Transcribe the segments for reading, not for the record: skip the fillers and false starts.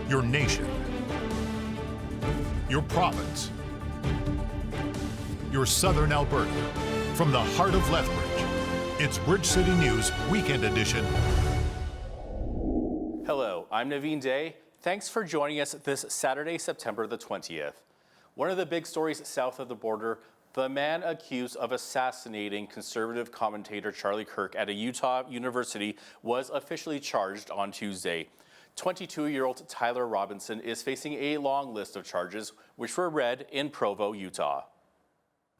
your nation, your province, your southern Alberta. From the heart of Lethbridge, it's Bridge City News Weekend Edition. Hello, I'm Naveen Day. Thanks for joining us this Saturday, September the 20th. One of the big stories south of the border, the man accused of assassinating conservative commentator Charlie Kirk at a Utah university was officially charged on Tuesday. 22-year-old Tyler Robinson is facing a long list of charges, which were read in Provo, Utah.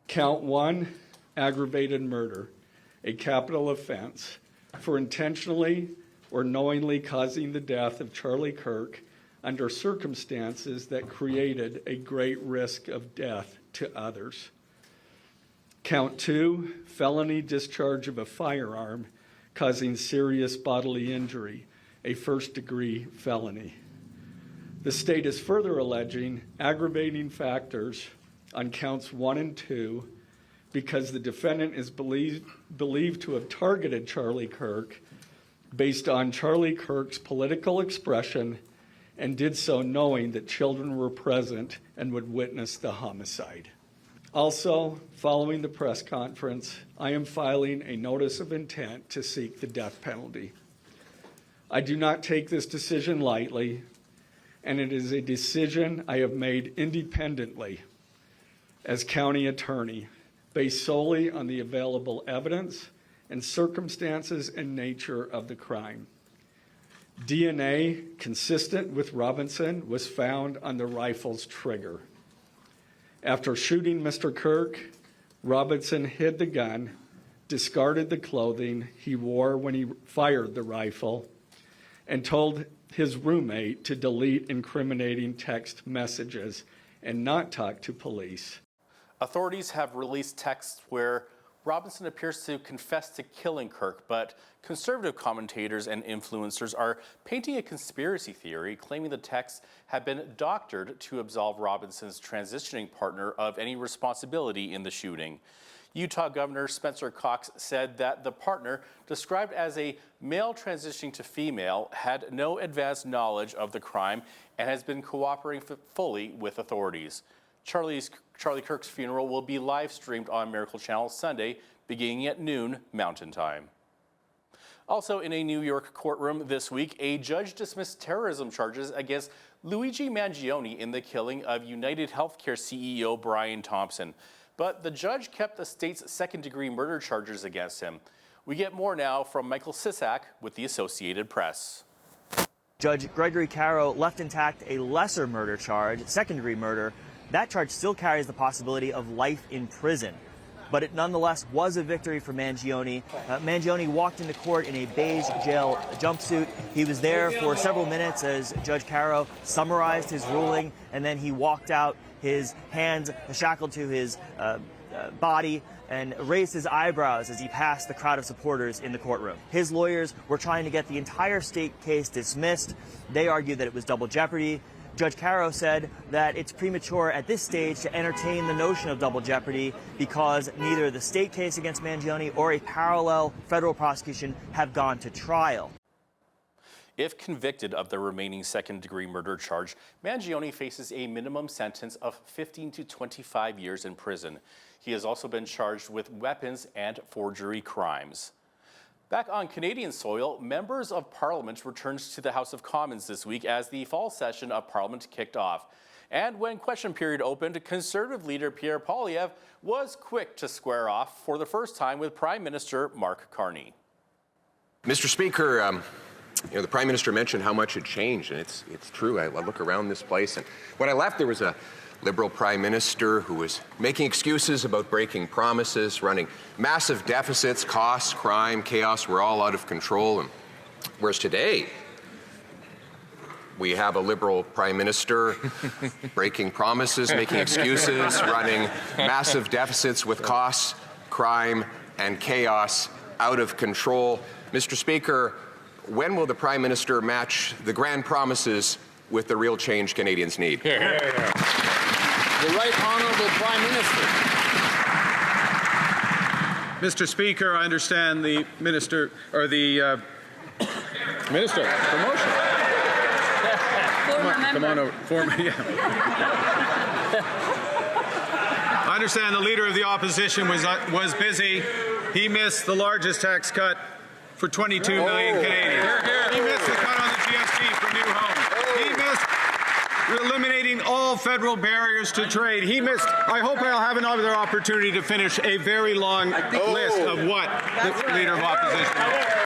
Count 1, aggravated murder, a capital offense for intentionally or knowingly causing the death of Charlie Kirk under circumstances that created a great risk of death to others. Count 2, felony discharge of a firearm causing serious bodily injury, a first-degree felony. The state is further alleging aggravating factors on counts 1 and 2 because the defendant is believed to have targeted Charlie Kirk based on Charlie Kirk's political expression and did so knowing that children were present and would witness the homicide. Also, following the press conference, I am filing a notice of intent to seek the death penalty. I do not take this decision lightly, and it is a decision I have made independently as county attorney, based solely on the available evidence and circumstances and nature of the crime. DNA consistent with Robinson was found on the rifle's trigger. After shooting Mr. Kirk, Robinson hid the gun, discarded the clothing he wore when he fired the rifle, and told his roommate to delete incriminating text messages and not talk to police. Authorities have released texts where Robinson appears to confess to killing Kirk, but conservative commentators and influencers are painting a conspiracy theory, claiming the texts have been doctored to absolve Robinson's transitioning partner of any responsibility in the shooting. Utah Governor Spencer Cox said that the partner, described as a male transitioning to female, had no advanced knowledge of the crime and has been cooperating fully with authorities. Charlie Kirk's funeral will be live streamed on Miracle Channel Sunday, beginning at noon Mountain Time. Also in a New York courtroom this week, a judge dismissed terrorism charges against Luigi Mangione in the killing of UnitedHealthcare CEO Brian Thompson. But the judge kept the state's second-degree murder charges against him. We get more now from Michael Sisak with the Associated Press. Judge Gregory Caro left intact a lesser murder charge, second-degree murder. That charge still carries the possibility of life in prison. But it nonetheless was a victory for Mangione. Mangione walked into court in a beige jail jumpsuit. He was there for several minutes as Judge Caro summarized his ruling, and then he walked out, his hands shackled to his body, and raised his eyebrows as he passed the crowd of supporters in the courtroom. His lawyers were trying to get the entire state case dismissed. They argued that it was double jeopardy. Judge Caro said that it's premature at this stage to entertain the notion of double jeopardy because neither the state case against Mangione or a parallel federal prosecution have gone to trial. If convicted of the remaining second-degree murder charge, Mangione faces a minimum sentence of 15 to 25 years in prison. He has also been charged with weapons and forgery crimes. Back on Canadian soil, members of Parliament returned to the House of Commons this week as the fall session of Parliament kicked off. And when question period opened, Conservative leader Pierre was quick to square off for the first time with Prime Minister Mark Carney. Mr. Speaker, the Prime Minister mentioned how much had changed, and it's true. I look around this place, and when I left, there was a Liberal Prime Minister who was making excuses about breaking promises, running massive deficits, costs, crime, chaos were all out of control. And whereas today, we have a Liberal Prime Minister breaking promises, making excuses, running massive deficits with costs, crime, and chaos out of control. Mr. Speaker, when will the Prime Minister match the grand promises with the real change Canadians need? Here, here, here. The Right Honourable Prime Minister. Mr. Speaker, I understand the Minister, or the Minister, promotion. Former Come on over. I understand the leader of the opposition was busy. He missed the largest tax cut for 22 million Canadians. He missed the cut on the GST for new homes. He missed eliminating all federal barriers to trade. He missed. I hope I'll have another opportunity to finish a very long list of what the leader of opposition.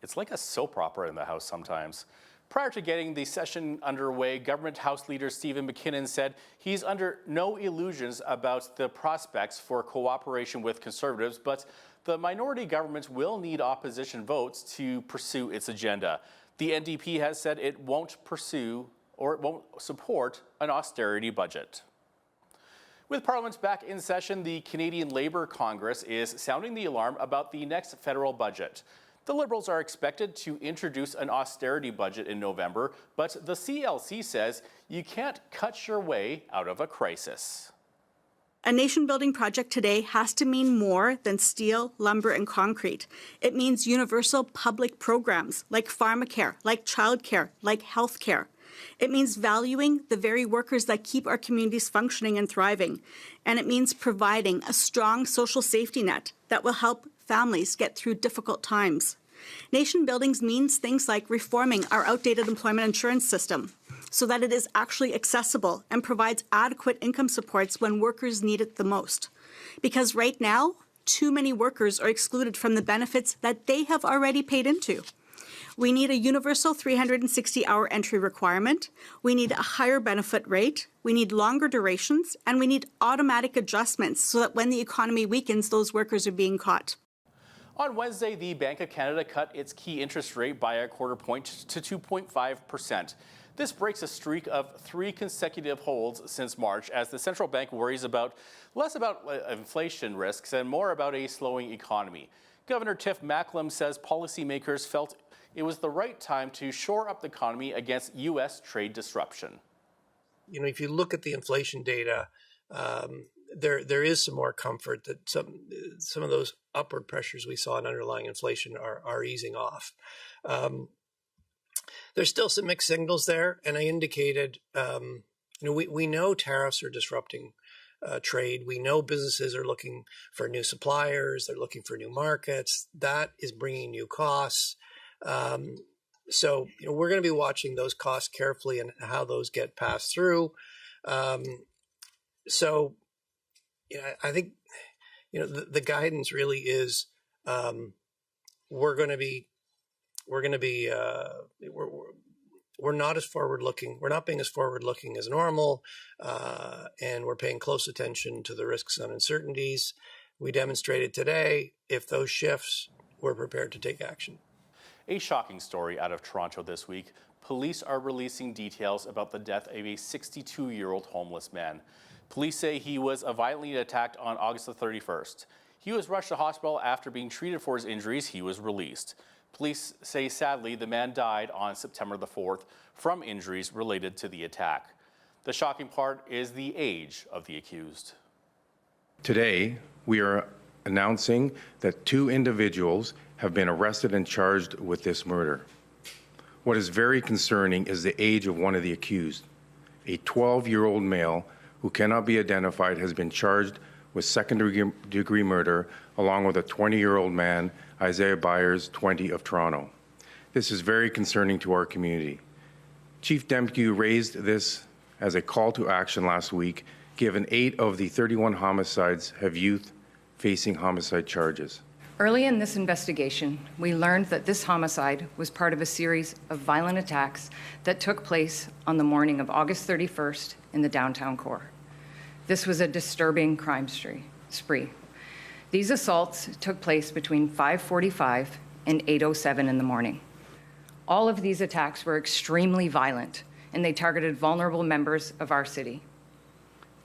It's like a soap opera in the House sometimes. Prior to getting the session underway, Government House Leader Stephen McKinnon said he's under no illusions about the prospects for cooperation with Conservatives, but the minority government will need opposition votes to pursue its agenda. The NDP has said it won't pursue or it won't support an austerity budget. With Parliament back in session, the Canadian Labour Congress is sounding the alarm about the next federal budget. The Liberals are expected to introduce an austerity budget in November, but the CLC says you can't cut your way out of a crisis. A nation-building project today has to mean more than steel, lumber, and concrete. It means universal public programs like pharmacare, like childcare, like healthcare. It means valuing the very workers that keep our communities functioning and thriving. And it means providing a strong social safety net that will help families get through difficult times. Nation building means things like reforming our outdated employment insurance system so that it is actually accessible and provides adequate income supports when workers need it the most. Because right now, too many workers are excluded from the benefits that they have already paid into. We need a universal 360-hour entry requirement. We need a higher benefit rate. We need longer durations, and we need automatic adjustments so that when the economy weakens, those workers are being caught. On Wednesday, the Bank of Canada cut its key interest rate by a quarter point to 2.5%. This breaks a streak of 3 consecutive holds since March as the central bank worries less about inflation risks and more about a slowing economy. Governor Tiff Macklem says policymakers felt it was the right time to shore up the economy against U.S. trade disruption. You know, if you look at the inflation data, there is some more comfort that some of those upward pressures we saw in underlying inflation are easing off. There's still some mixed signals there, and I indicated, we know tariffs are disrupting trade. We know businesses are looking for new suppliers. They're looking for new markets. That is bringing new costs. So we're going to be watching those costs carefully and how those get passed through. I think the guidance really is we're not as forward looking. We're not being as forward looking as normal, and we're paying close attention to the risks and uncertainties. We demonstrated today if those shifts, we're prepared to take action. A shocking story out of Toronto this week. Police are releasing details about the death of a 62-year-old homeless man. Police say he was violently attacked on August the 31st. He was rushed to hospital after being treated for his injuries. He was released. Police say, sadly, the man died on September the 4th from injuries related to the attack. The shocking part is the age of the accused. Today, we are announcing that 2 individuals have been arrested and charged with this murder. What is very concerning is the age of one of the accused. A 12-year-old male who cannot be identified has been charged with second-degree murder, along with a 20-year-old man, Isaiah Byers, 20, of Toronto. This is very concerning to our community. Chief Demke raised this as a call to action last week, given 8 of the 31 homicides have youth facing homicide charges. Early in this investigation, we learned that this homicide was part of a series of violent attacks that took place on the morning of August 31st in the downtown core. This was a disturbing crime spree. These assaults took place between 5:45 and 8:07 in the morning. All of these attacks were extremely violent, and they targeted vulnerable members of our city.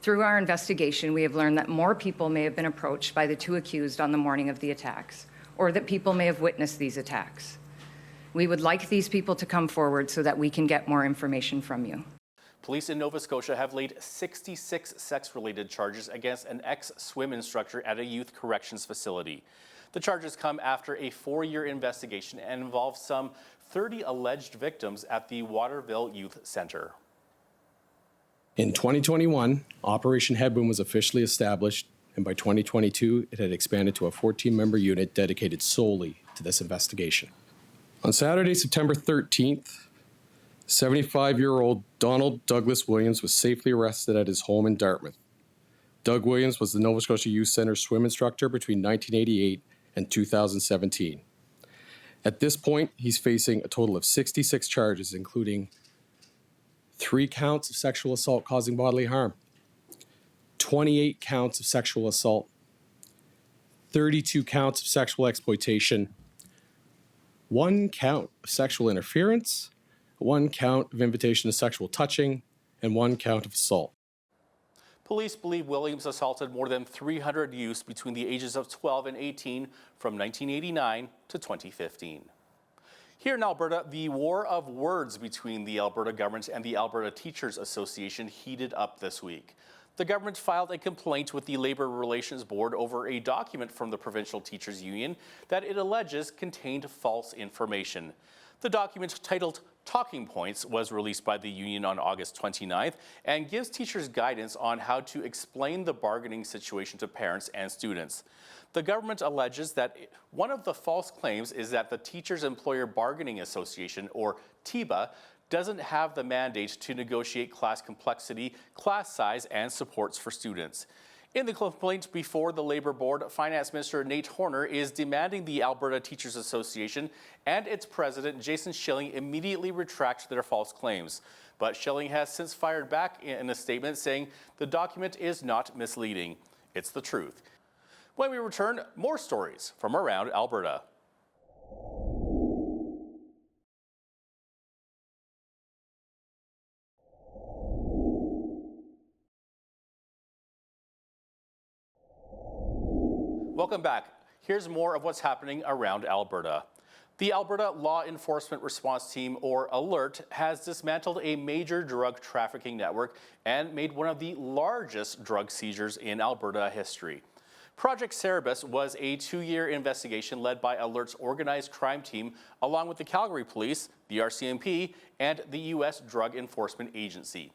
Through our investigation, we have learned that more people may have been approached by the 2 accused on the morning of the attacks, or that people may have witnessed these attacks. We would like these people to come forward so that we can get more information from you. Police in Nova Scotia have laid 66 sex-related charges against an ex-swim instructor at a youth corrections facility. The charges come after a 4-year investigation and involve some 30 alleged victims at the Waterville Youth Centre. In 2021, Operation Headwind was officially established, and by 2022, it had expanded to a 14-member unit dedicated solely to this investigation. On Saturday, September 13th, 75-year-old Donald Douglas Williams was safely arrested at his home in Dartmouth. Doug Williams was the Nova Scotia Youth Centre swim instructor between 1988 and 2017. At this point, he's facing a total of 66 charges, including 3 counts of sexual assault causing bodily harm, 28 counts of sexual assault, 32 counts of sexual exploitation, 1 count of sexual interference, 1 count of invitation to sexual touching, and 1 count of assault. Police believe Williams assaulted more than 300 youths between the ages of 12 and 18 from 1989 to 2015. Here in Alberta, the war of words between the Alberta government and the Alberta Teachers Association heated up this week. The government filed a complaint with the Labour Relations Board over a document from the Provincial Teachers Union that it alleges contained false information. The document, titled Talking Points, was released by the union on August 29th and gives teachers guidance on how to explain the bargaining situation to parents and students. The government alleges that one of the false claims is that the Teachers Employer Bargaining Association, or TEBA, doesn't have the mandate to negotiate class complexity, class size, and supports for students. In the complaint before the Labour Board, Finance Minister Nate Horner is demanding the Alberta Teachers Association and its president, Jason Schilling, immediately retract their false claims. But Schilling has since fired back in a statement saying the document is not misleading. It's the truth. When we return, more stories from around Alberta. Welcome back. Here's more of what's happening around Alberta. The Alberta Law Enforcement Response Team, or ALERT, has dismantled a major drug trafficking network and made one of the largest drug seizures in Alberta history. Project Cerberus was a 2-year investigation led by ALERT's organized crime team, along with the Calgary Police, the RCMP, and the U.S. Drug Enforcement Agency.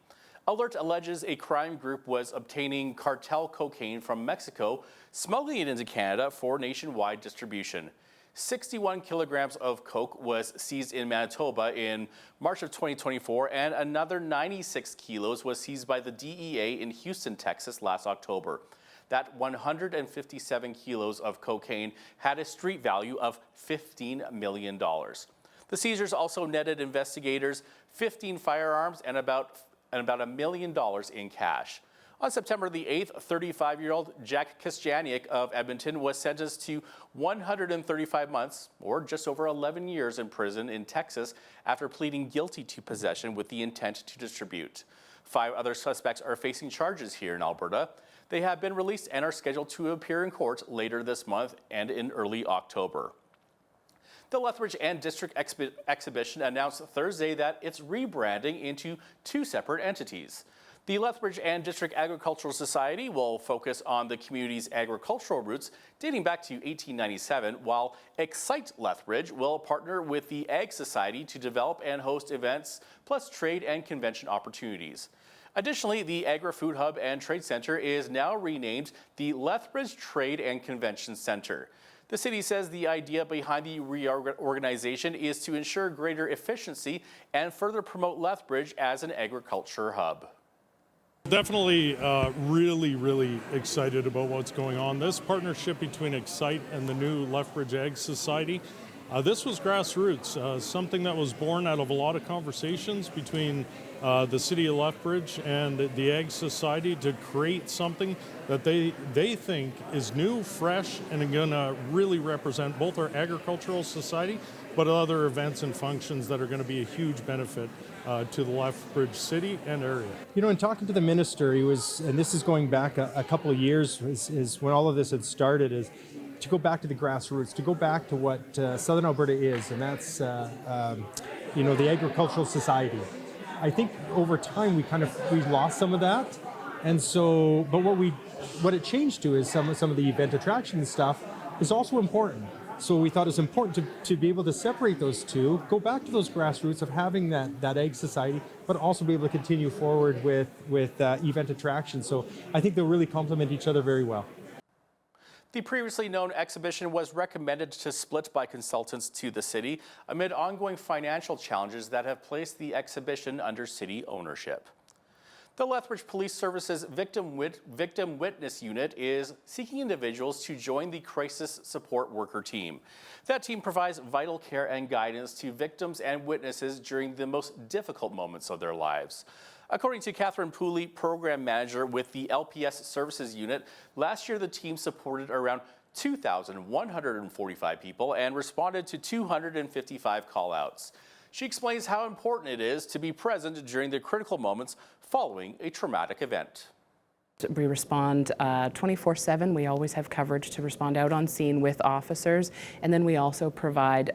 ALERT alleges a crime group was obtaining cartel cocaine from Mexico, smuggling it into Canada for nationwide distribution. 61 kilograms of coke was seized in Manitoba in March of 2024, and another 96 kilos was seized by the DEA in Houston, Texas last October. That 157 kilos of cocaine had a street value of $15 million. The seizures also netted investigators 15 firearms and about $1 million in cash. On September the 8th, 35-year-old Jack Kostjaniak of Edmonton was sentenced to 135 months, or just over 11 years in prison in Texas after pleading guilty to possession with the intent to distribute. 5 other suspects are facing charges here in Alberta. They have been released and are scheduled to appear in court later this month and in early October. The Lethbridge and District Exhibition announced Thursday that it's rebranding into 2 separate entities. The Lethbridge and District Agricultural Society will focus on the community's agricultural roots dating back to 1897, while Excite Lethbridge will partner with the Ag Society to develop and host events, plus trade and convention opportunities. Additionally, the Agri-Food Hub and Trade Center is now renamed the Lethbridge Trade and Convention Center. The city says the idea behind the reorganization is to ensure greater efficiency and further promote Lethbridge as an agriculture hub. Definitely really excited about what's going on. This partnership between Excite and the new Lethbridge Ag Society, this was grassroots, something that was born out of a lot of conversations between the city of Lethbridge and the Ag Society to create something that they think is new, fresh, and going to really represent both our agricultural society, but other events and functions that are going to be a huge benefit to the Lethbridge city and area. You know, in talking to the minister, he was, and this is going back a couple of years, is when all of this had started, is to go back to the grassroots, to go back to what Southern Alberta is, and that's, the agricultural society. I think over time we lost some of that, and so, but what it changed to is some of the event attraction stuff is also important. So we thought it was important to be able to separate those two, go back to those grassroots of having that egg society, but also be able to continue forward with event attractions. So I think they'll really complement each other very well. The previously known exhibition was recommended to split by consultants to the city amid ongoing financial challenges that have placed the exhibition under city ownership. The Lethbridge Police Service's Victim Witness Unit is seeking individuals to join the Crisis Support Worker Team. That team provides vital care and guidance to victims and witnesses during the most difficult moments of their lives. According to Catherine Poilievre, Program Manager with the LPS Services Unit, last year the team supported around 2,145 people and responded to 255 call-outs. She explains how important it is to be present during the critical moments following a traumatic event. We respond 24/7. We always have coverage to respond out on scene with officers, and then we also provide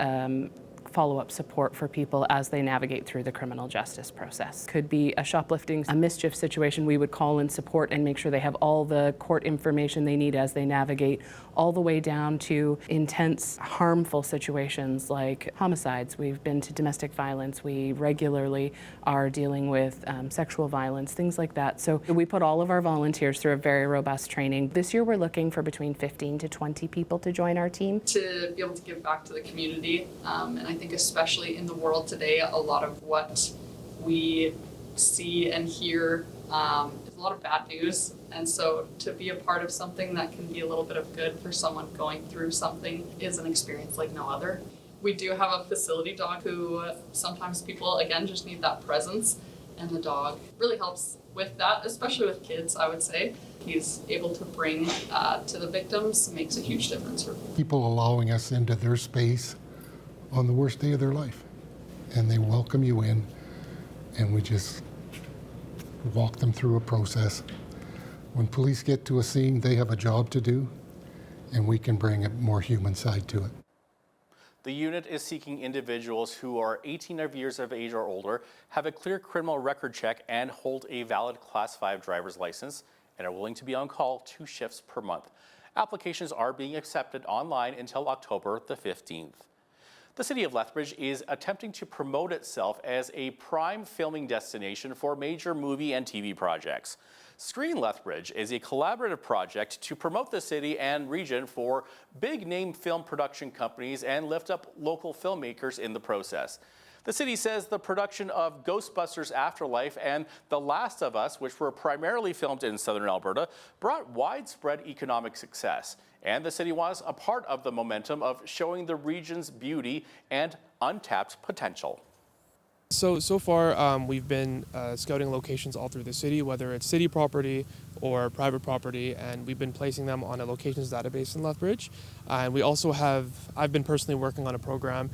follow-up support for people as they navigate through the criminal justice process. Could be a shoplifting, a mischief situation. We would call in support and make sure they have all the court information they need as they navigate, all the way down to intense, harmful situations like homicides. We've been to domestic violence. We regularly are dealing with sexual violence, things like that. So we put all of our volunteers through a very robust training. This year we're looking for between 15 to 20 people to join our team. To be able to give back to the community, and I think especially in the world today, a lot of what we see and hear is a lot of bad news. And so to be a part of something that can be a little bit of good for someone going through something is an experience like no other. We do have a facility dog who sometimes people, again, just need that presence, and the dog really helps with that, especially with kids, I would say. He's able to bring to the victims, makes a huge difference for people. People allowing us into their space on the worst day of their life, and they welcome you in, and we just walk them through a process. When police get to a scene, they have a job to do, and we can bring a more human side to it. The unit is seeking individuals who are 18 years of age or older, have a clear criminal record check, and hold a valid Class 5 driver's license, and are willing to be on call 2 shifts per month. Applications are being accepted online until October the 15th. The city of Lethbridge is attempting to promote itself as a prime filming destination for major movie and TV projects. Screen Lethbridge is a collaborative project to promote the city and region for big-name film production companies and lift up local filmmakers in the process. The city says the production of Ghostbusters Afterlife and The Last of Us, which were primarily filmed in southern Alberta, brought widespread economic success. And the city was a part of the momentum of showing the region's beauty and untapped potential. So far, we've been scouting locations all through the city, whether it's city property or private property, and we've been placing them on a locations database in Lethbridge. And we also I've been personally working on a program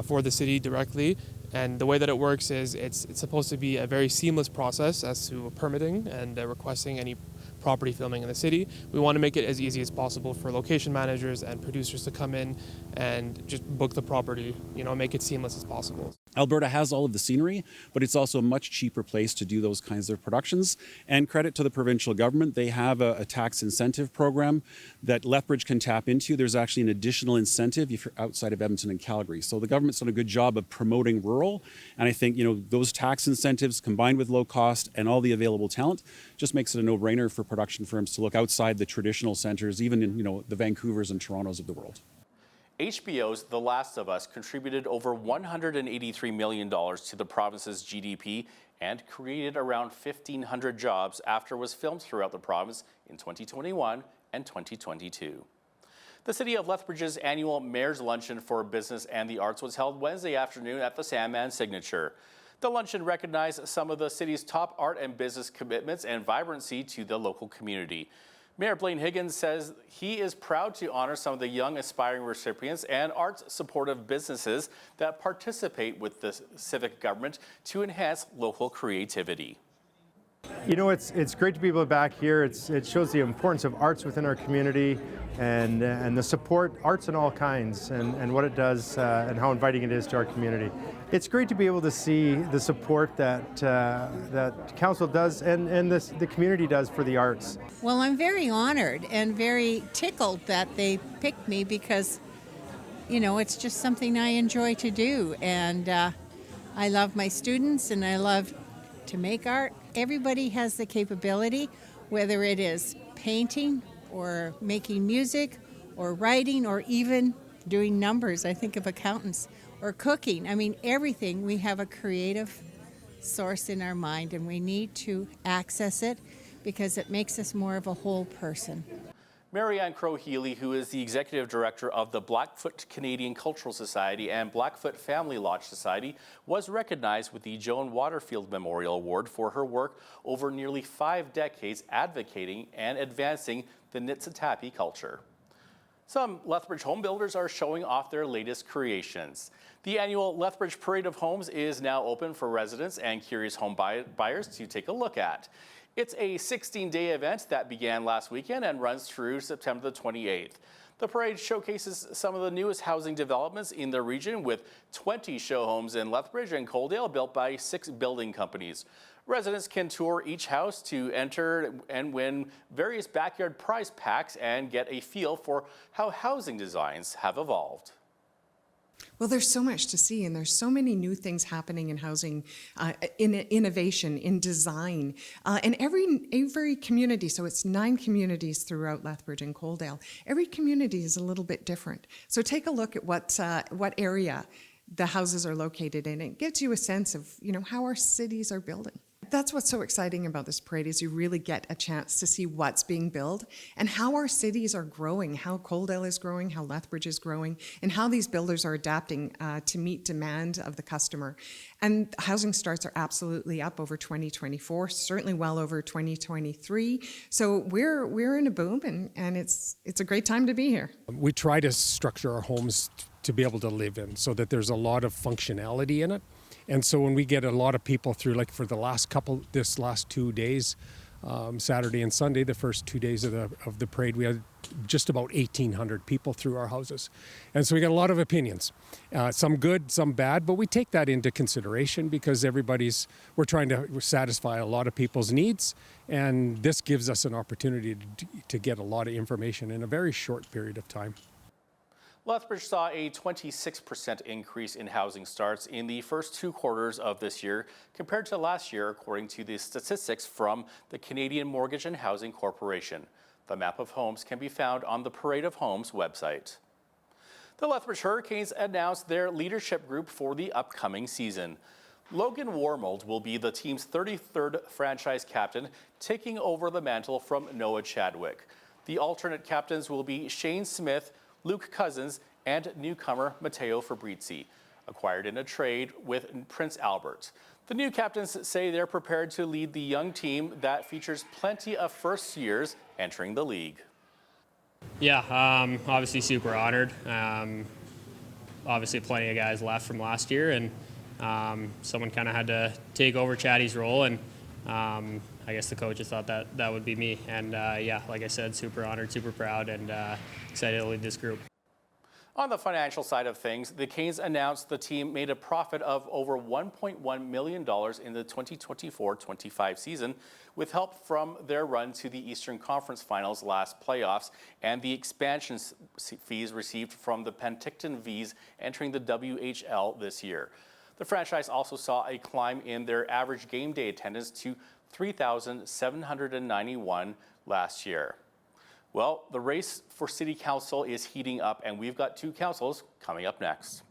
for the city directly, and the way that it works is it's supposed to be a very seamless process as to permitting and requesting any property filming in the city. We want to make it as easy as possible for location managers and producers to come in and just book the property, make it seamless as possible. Alberta has all of the scenery, but it's also a much cheaper place to do those kinds of productions. And credit to the provincial government, they have a tax incentive program that Lethbridge can tap into. There's actually an additional incentive if you're outside of Edmonton and Calgary. So the government's done a good job of promoting rural. And I think, those tax incentives combined with low cost and all the available talent just makes it a no-brainer for production firms to look outside the traditional centers, even in, the Vancouvers and Torontos of the world. HBO's The Last of Us contributed over $183 million to the province's GDP and created around 1,500 jobs after it was filmed throughout the province in 2021 and 2022. The City of Lethbridge's annual Mayor's Luncheon for Business and the Arts was held Wednesday afternoon at the Sandman Signature. The luncheon recognized some of the city's top art and business commitments and vibrancy to the local community. Mayor Blaine Higgins says he is proud to honor some of the young aspiring recipients and arts-supportive businesses that participate with the civic government to enhance local creativity. It's great to be able to be back here. It shows the importance of arts within our community and the support, arts in all kinds, and what it does and how inviting it is to our community. It's great to be able to see the support that council does and the community does for the arts. Well, I'm very honored and very tickled that they picked me because it's just something I enjoy to do. And I love my students and I love to make art. Everybody has the capability, whether it is painting or making music or writing or even doing numbers. I think of accountants or cooking. I mean, everything. We have a creative source in our mind and we need to access it because it makes us more of a whole person. Marianne Crow-Healy, who is the Executive Director of the Blackfoot Canadian Cultural Society and Blackfoot Family Lodge Society, was recognized with the Joan Waterfield Memorial Award for her work over nearly 5 decades advocating and advancing the Niitsitapi culture. Some Lethbridge home builders are showing off their latest creations. The annual Lethbridge Parade of Homes is now open for residents and curious home buyers to take a look at. It's a 16-day event that began last weekend and runs through September the 28th. The parade showcases some of the newest housing developments in the region with 20 show homes in Lethbridge and Coaldale built by 6 building companies. Residents can tour each house to enter and win various backyard prize packs and get a feel for how housing designs have evolved. Well, there's so much to see, and there's so many new things happening in housing, in innovation, in design, and every community. So it's 9 communities throughout Lethbridge and Coaldale. Every community is a little bit different. So take a look at what area the houses are located in. It gives you a sense of how our cities are building. That's what's so exciting about this parade is you really get a chance to see what's being built and how our cities are growing, how Coaldale is growing, how Lethbridge is growing, and how these builders are adapting to meet demand of the customer. And housing starts are absolutely up over 2024, certainly well over 2023. So we're in a boom, and it's a great time to be here. We try to structure our homes to be able to live in so that there's a lot of functionality in it. And so when we get a lot of people through, like for this last 2 days, Saturday and Sunday, the first 2 days of the parade, we had just about 1,800 people through our houses. And so we got a lot of opinions, some good, some bad, but we take that into consideration because we're trying to satisfy a lot of people's needs. And this gives us an opportunity to get a lot of information in a very short period of time. Lethbridge saw a 26% increase in housing starts in the first 2 quarters of this year compared to last year, according to the statistics from the Canadian Mortgage and Housing Corporation. The map of homes can be found on the Parade of Homes website. The Lethbridge Hurricanes announced their leadership group for the upcoming season. Logan Warmold will be the team's 33rd franchise captain, taking over the mantle from Noah Chadwick. The alternate captains will be Shane Smith, Luke Cousins, and newcomer Matteo Fabrizi, acquired in a trade with Prince Albert. The new captains say they're prepared to lead the young team that features plenty of first years entering the league. Yeah, obviously super honored. Obviously plenty of guys left from last year, and someone kind of had to take over Chatty's role, and I guess the coaches thought that would be me. And yeah, like I said, super honored, super proud, and excited to lead this group. On the financial side of things, the Canes announced the team made a profit of over $1.1 million in the 2024-25 season, with help from their run to the Eastern Conference Finals last playoffs and the expansion fees received from the Penticton Vs entering the WHL this year. The franchise also saw a climb in their average game day attendance to 3,791 last year. Well, the race for City Council is heating up, and we've got 2 councils coming up next.